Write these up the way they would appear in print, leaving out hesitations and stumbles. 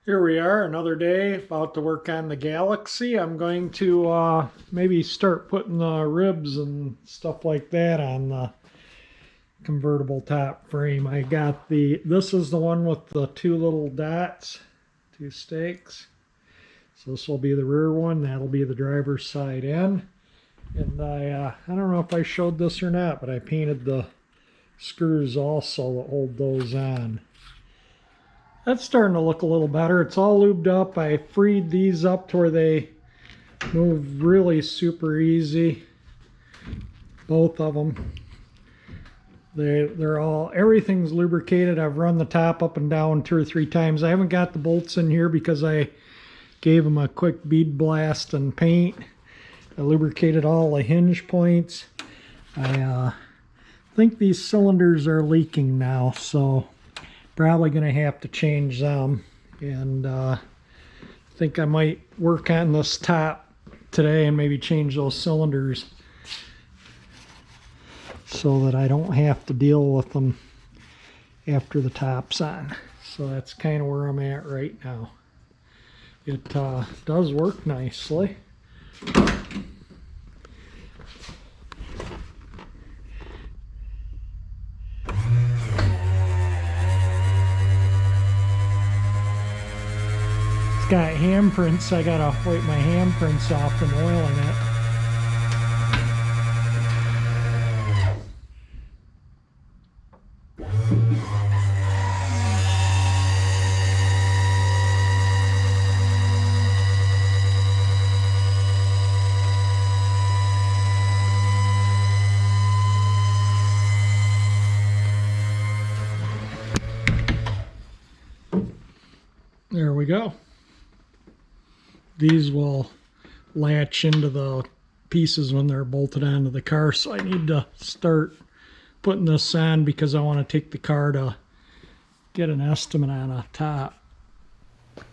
Here we are, another day, about to work on the Galaxie. I'm going to maybe start putting the ribs and stuff like that on the convertible top frame. I got this is the one with the two little dots, two stakes. So this will be the rear one, that'll be the driver's side end. And I don't know if I showed this or not, but I painted the screws also that hold those on. That's starting to look a little better. It's all lubed up. I freed these up to where they move really super easy. Both of them. They're all, everything's lubricated. I've run the top up and down 2 or 3 times. I haven't got the bolts in here because I gave them a quick bead blast and paint. I lubricated all the hinge points. I think these cylinders are leaking now, so probably going to have to change them. And I think I might work on this top today and maybe change those cylinders so that I don't have to deal with them after the top's on. So that's kind of where I'm at right now. It does work nicely. Got handprints. I gotta wipe my handprints off from oiling it. There we go. These will latch into the pieces when they're bolted onto the car, so I need to start putting this on because I want to take the car to get an estimate on a top.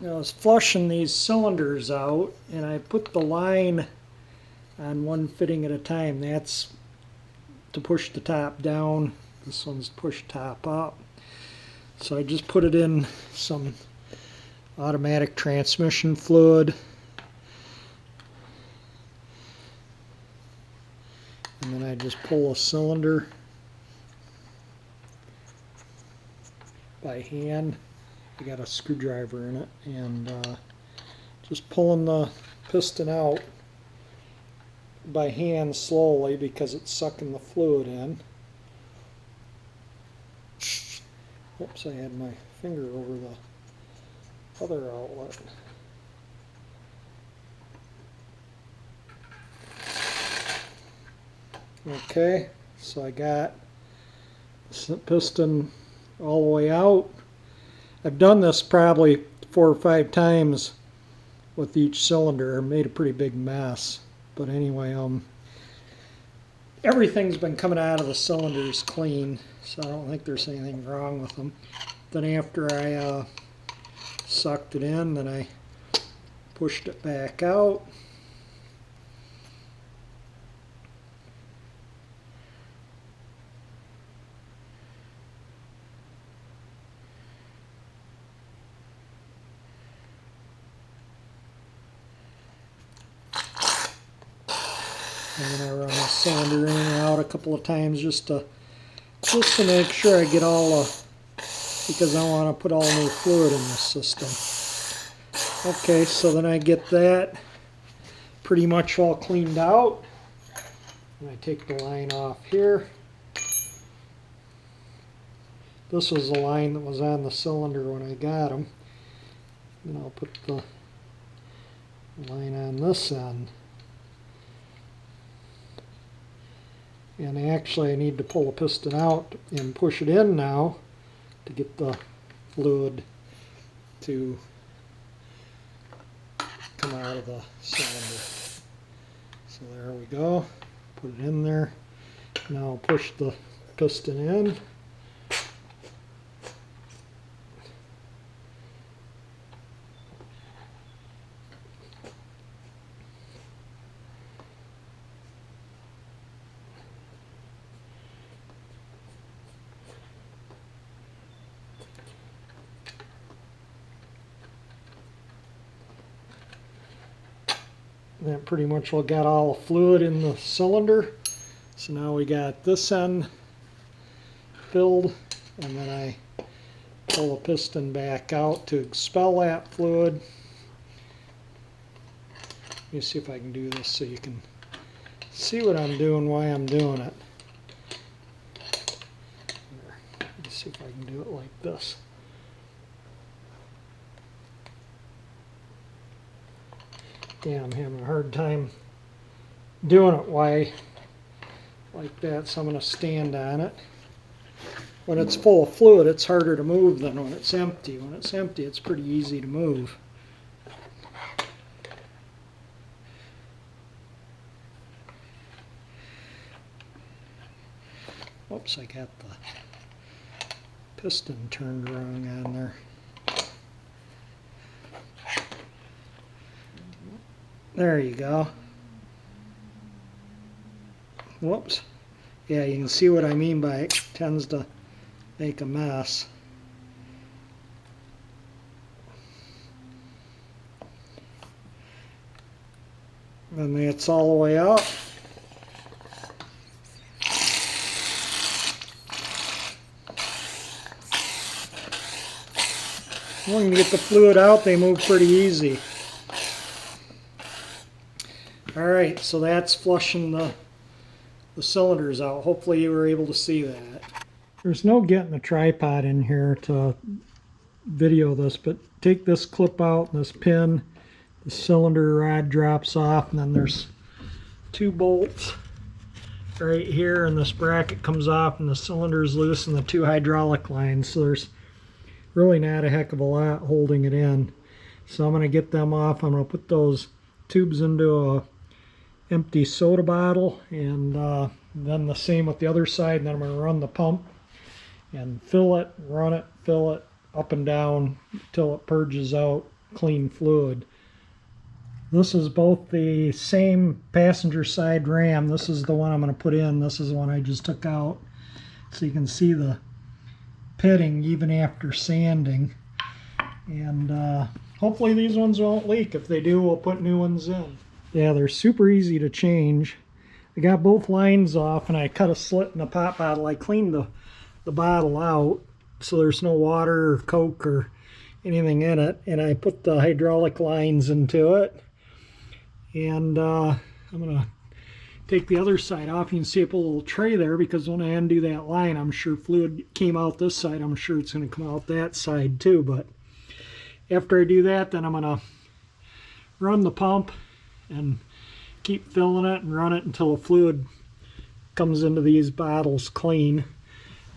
Now, I was flushing these cylinders out and I put the line on one fitting at a time. That's to push the top down. This one's push top up. So I just put it in some automatic transmission fluid. And then I just pull a cylinder by hand. I got a screwdriver in it, and just pulling the piston out by hand slowly because it's sucking the fluid in. Oops, I had my finger over the other outlet. Okay, so I got the piston all the way out. I've done this probably 4 or 5 times with each cylinder. I made a pretty big mess. But anyway, everything's been coming out of the cylinders clean, so I don't think there's anything wrong with them. Then after I sucked it in, then I pushed it back out. And then I run the cylinder in and out a couple of times just to make sure I get all the, because I want to put all new fluid in the system. Okay, so then I get that pretty much all cleaned out. And I take the line off here. This was the line that was on the cylinder when I got them. Then I'll put the line on this end. And actually I need to pull the piston out and push it in now to get the fluid to come out of the cylinder. So there we go. Put it in there. Now I'll push the piston in. That pretty much will get all the fluid in the cylinder. So now we got this end filled, and then I pull the piston back out to expel that fluid. Let me see if I can do this so you can see what I'm doing, why I'm doing it. Let me see if I can do it like this. Yeah, I'm having a hard time doing it like that, so I'm going to stand on it. When it's full of fluid, it's harder to move than when it's empty. When it's empty, it's pretty easy to move. Oops, I got the piston turned wrong on there. There you go. Whoops. Yeah, you can see what I mean by it tends to make a mess. And that's all the way up. When you get the fluid out, they move pretty easy. Alright, so that's flushing the cylinders out. Hopefully you were able to see that. There's no getting a tripod in here to video this, but take this clip out and this pin, the cylinder rod drops off, and then there's two bolts right here, and this bracket comes off and the cylinder's loose and the two hydraulic lines, so there's really not a heck of a lot holding it in. So I'm going to get them off. I'm going to put those tubes into a empty soda bottle, and then the same with the other side, and then I'm going to run the pump and fill it, run it, fill it up and down until it purges out clean fluid. This is both the same passenger side ram. This is the one I'm going to put in. This is the one I just took out, so you can see the pitting even after sanding. And hopefully these ones won't leak. If they do, we'll put new ones in. Yeah, they're super easy to change. I got both lines off and I cut a slit in the pop bottle. I cleaned the bottle out so there's no water or Coke or anything in it. And I put the hydraulic lines into it. And I'm going to take the other side off. You can see I put a little tray there because when I undo that line, I'm sure fluid came out this side. I'm sure it's going to come out that side too. But after I do that, then I'm going to run the pump and keep filling it and run it until the fluid comes into these bottles clean,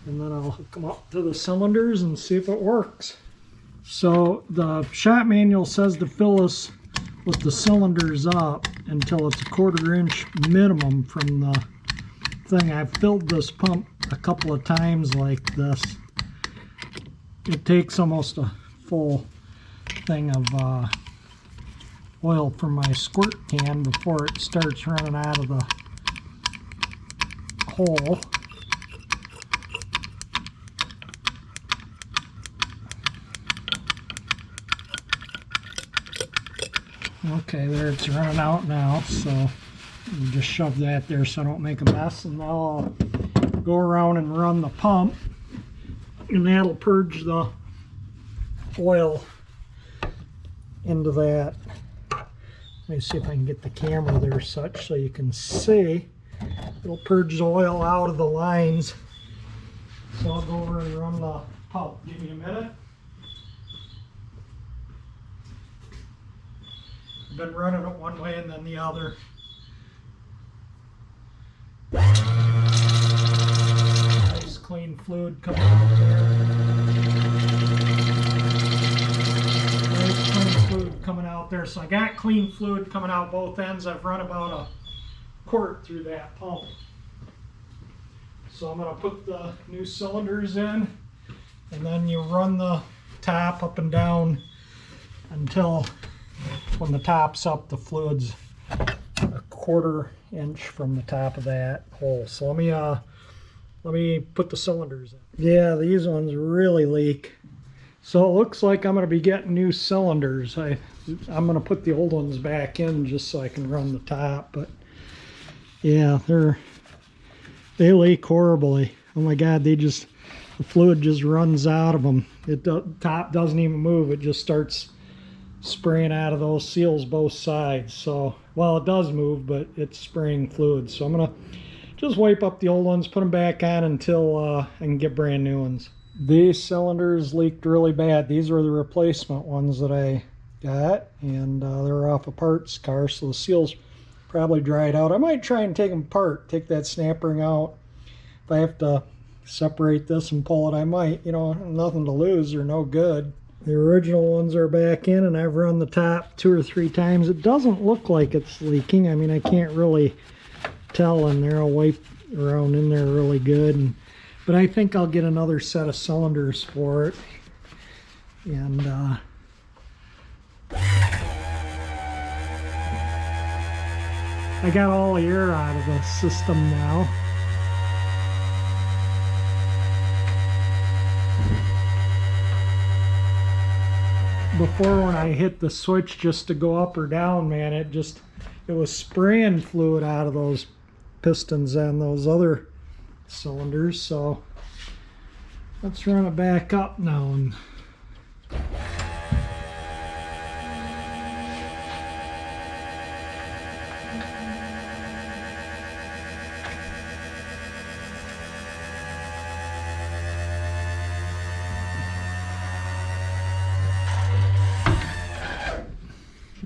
and then I'll hook them up to the cylinders and see if it works. So the shop manual says to fill this with the cylinders up until it's a 1/4 inch minimum from the thing. I've filled this pump a couple of times like this. It takes almost a full thing of oil from my squirt can before it starts running out of the hole. Okay, there, it's running out now, so you just shove that there so I don't make a mess. And now I'll go around and run the pump, and that'll purge the oil into that. Let me see if I can get the camera there such so you can see. It'll purge the oil out of the lines. So I'll go over and run the pump. Give me a minute. I've been running it one way and then the other. Nice clean fluid coming out there. Nice clean fluid coming out there. So I got clean fluid coming out both ends. I've run about a quart through that pump. So I'm going to put the new cylinders in, and then you run the top up and down until when the top's up, the fluid's a 1/4 inch from the top of that hole. So let me put the cylinders in. Yeah, these ones really leak. So it looks like I'm going to be getting new cylinders. I'm going to put the old ones back in just so I can run the top. But yeah, they leak horribly. Oh my God, the fluid just runs out of them. Top doesn't even move. It just starts spraying out of those seals both sides. So, well, it does move, but it's spraying fluid. So I'm going to just wipe up the old ones, put them back on until I can get brand new ones. These cylinders leaked really bad. These were the replacement ones that I got, and they're off a parts car, so the seals probably dried out. I might try and take them apart, take that snap ring out. If I have to separate this and pull it, I might. You know, nothing to lose, they're no good. The original ones are back in, and I've run the top 2 or 3 times. It doesn't look like it's leaking. I mean, I can't really tell in there. I'll wipe around in there really good, but I think I'll get another set of cylinders for it. And I got all the air out of the system now. Before, when I hit the switch just to go up or down, man, it was spraying fluid out of those pistons and those other cylinders. So let's run it back up now. And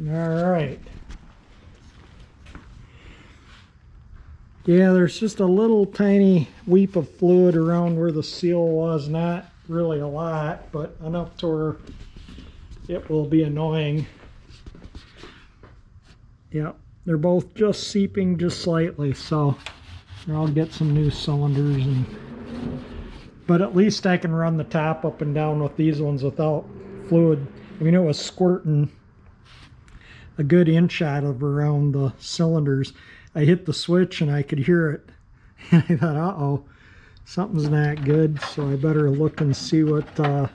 all right. Yeah, there's just a little tiny weep of fluid around where the seal was. Not really a lot, but enough to where it will be annoying. Yep, they're both just seeping just slightly, so I'll get some new cylinders. But at least I can run the top up and down with these ones without fluid. I mean, it was squirting a good inch out of around the cylinders. I hit the switch and I could hear it. And I thought, uh-oh, something's not good, so I better look and see what the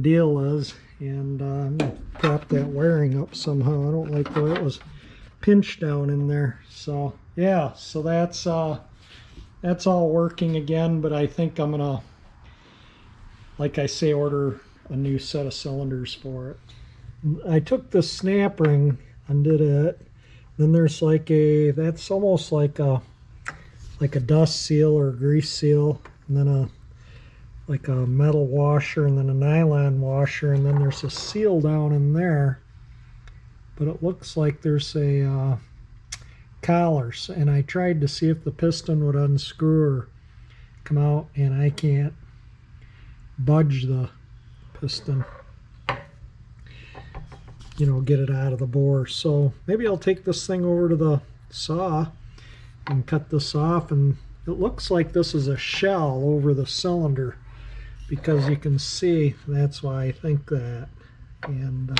deal is. And I'm going to prop that wiring up somehow. I don't like the way it was pinched down in there. So yeah, so that's all working again, but I think I'm going to, like I say, order a new set of cylinders for it. I took the snap ring, undid it. Then there's that's almost like a dust seal or a grease seal, and then like a metal washer, and then a nylon washer, and then there's a seal down in there. But it looks like there's a collar, and I tried to see if the piston would unscrew or come out, and I can't budge the piston, you know, get it out of the bore. So maybe I'll take this thing over to the saw and cut this off. And it looks like this is a shell over the cylinder, because you can see, that's why I think that. And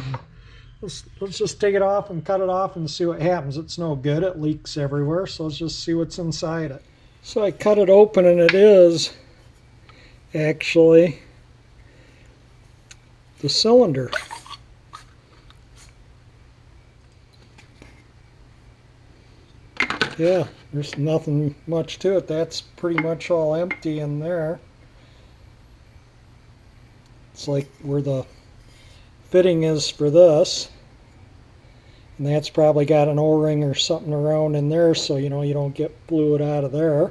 let's just take it off and cut it off and see what happens. It's no good, it leaks everywhere, so let's just see what's inside it. So I cut it open, and it is actually the cylinder. Yeah, there's nothing much to it. That's pretty much all empty in there. It's like where the fitting is for this, and that's probably got an O-ring or something around in there, so you know you don't get fluid out of there.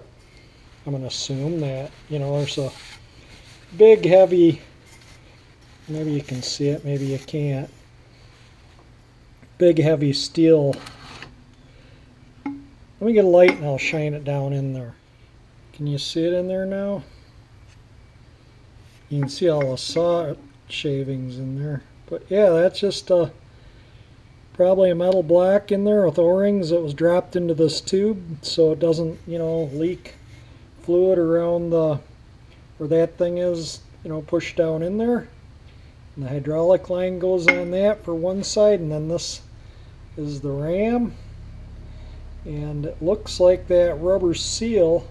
I'm going to assume that, you know, there's a big heavy, maybe you can see it, maybe you can't, big heavy steel. Let me get a light and I'll shine it down in there. Can you see it in there now? You can see all the saw shavings in there. But yeah, that's just probably a metal block in there with O-rings that was dropped into this tube, so it doesn't, you know, leak fluid around the where that thing is, you know, pushed down in there. And the hydraulic line goes on that for one side, and then this is the ram. And it looks like that rubber seal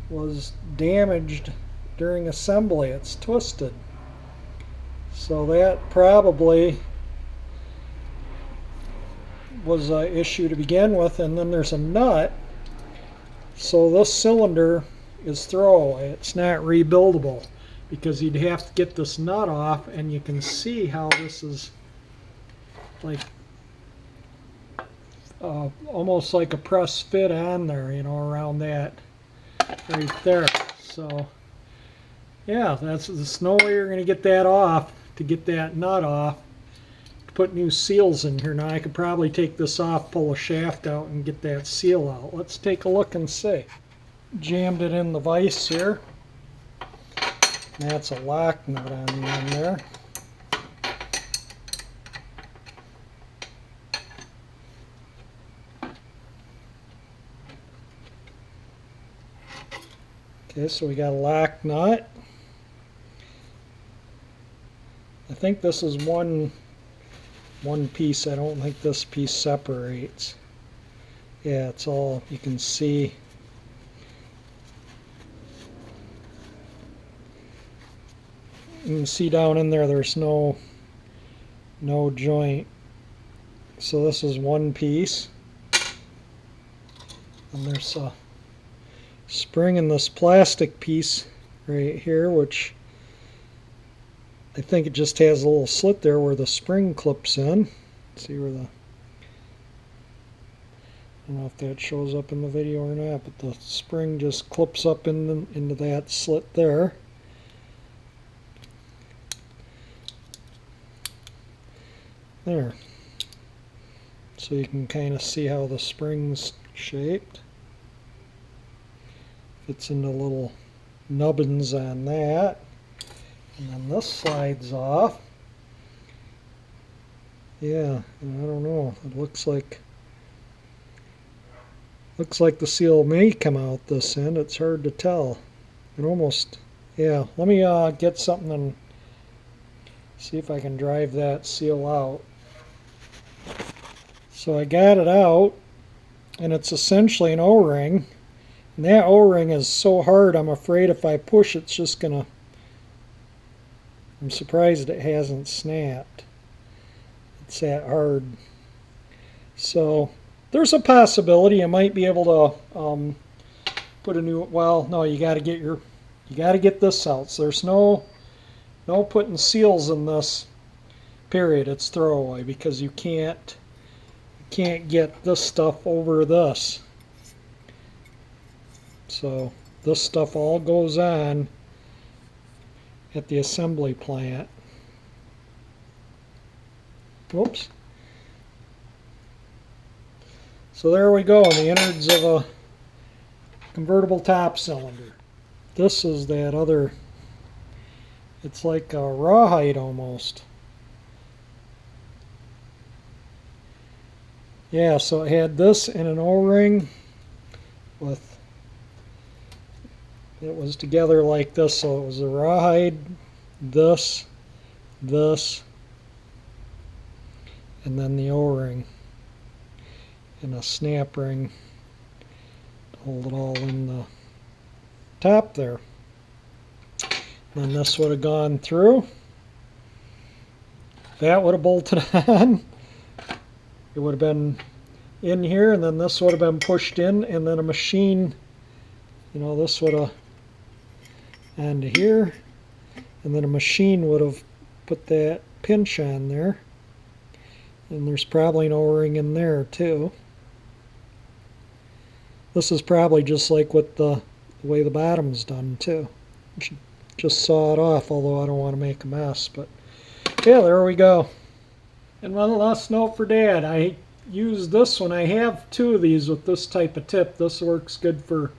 was damaged during assembly. It's twisted. So that probably was an issue to begin with. And then there's a nut. So this cylinder is throwaway. It's not rebuildable because you'd have to get this nut off, and you can see how this is like almost like a press fit on there, you know, around that right there. So yeah, there's no way you're going to get that off, to get that nut off, to put new seals in here. Now I could probably take this off, pull a shaft out, and get that seal out. Let's take a look and see. Jammed it in the vise here. That's a lock nut on the end there. Okay, so we got a lock nut. I think this is one piece. I don't think this piece separates. Yeah, it's all, you can see. You can see down in there, there's no joint. So this is one piece. And there's a spring in this plastic piece right here, which I think it just has a little slit there where the spring clips in. See where the, I don't know if that shows up in the video or not, but the spring just clips up into that slit there. There. So you can kind of see how the spring's shaped. Fits into little nubbins on that. And then this slides off. Yeah, I don't know. It looks like the seal may come out this end. It's hard to tell. It almost, yeah. Let me get something and see if I can drive that seal out. So I got it out, and it's essentially an O-ring. And that O-ring is so hard, I'm afraid if I push, it's just gonna, I'm surprised it hasn't snapped. It's that hard. So there's a possibility you might be able to put a new, well, no, you got to get this out. So there's no putting seals in this, period. It's throwaway, because you can't get this stuff over this. So this stuff all goes on at the assembly plant. Whoops. So there we go, the innards of a convertible top cylinder. This is that other, it's like a rawhide almost. Yeah, so it had this in an O-ring with, it was together like this, so it was a rawhide, this, and then the O-ring, and a snap ring to hold it all in the top there. And then this would have gone through. That would have bolted on. It would have been in here, and then this would have been pushed in, and then a machine, you know, this would have onto here, and then a machine would have put that pinch on there, and there's probably an O-ring in there too. This is probably just like with the way the bottom's done too. You should just saw it off, although I don't want to make a mess, but yeah, there we go. And one last note for Dad, I use this one. I have two of these with this type of tip. This works good for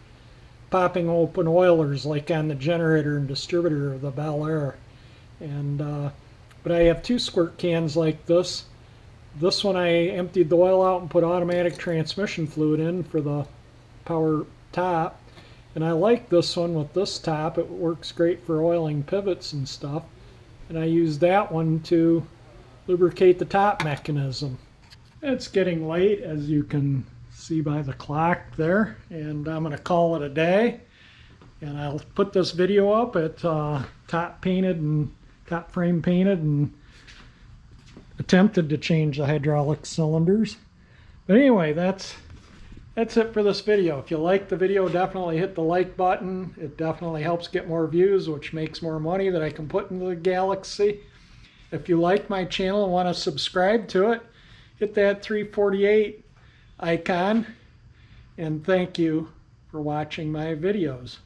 popping open oilers, like on the generator and distributor of the Bel Air. And but I have two squirt cans like this. This one I emptied the oil out and put automatic transmission fluid in for the power top. And I like this one with this top. It works great for oiling pivots and stuff. And I use that one to lubricate the top mechanism. It's getting late, as you can see by the clock there, and I'm going to call it a day. And I'll put this video up at top painted and top frame painted and attempted to change the hydraulic cylinders. But anyway, that's it for this video. If you like the video, definitely hit the like button. It definitely helps get more views, which makes more money that I can put into the Galaxie. If you like my channel and want to subscribe to it, hit that 348 icon. And thank you for watching my videos.